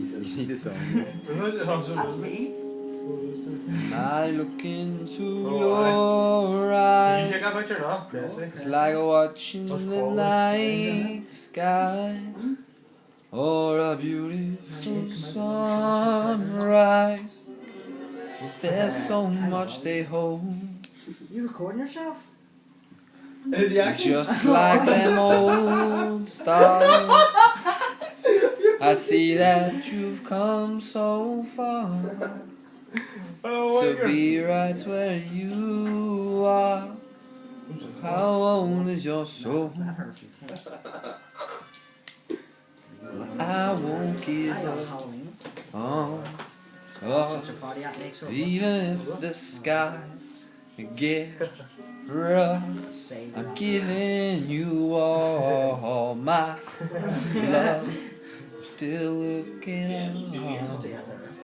need a song. That's me. I look into your eyes. It's like watching the night sky or a beautiful sunrise. There's so much they hold. You recording yourself? Is he actually? Just like them old stars. I see that you've come so far to be right where you are. How old is your soul? That hurt a few times. I won't give I love up Halloween. on Such a party at makes up. even if the skies get rough. Save I'm it. giving you all my love. I'm still looking Together. up.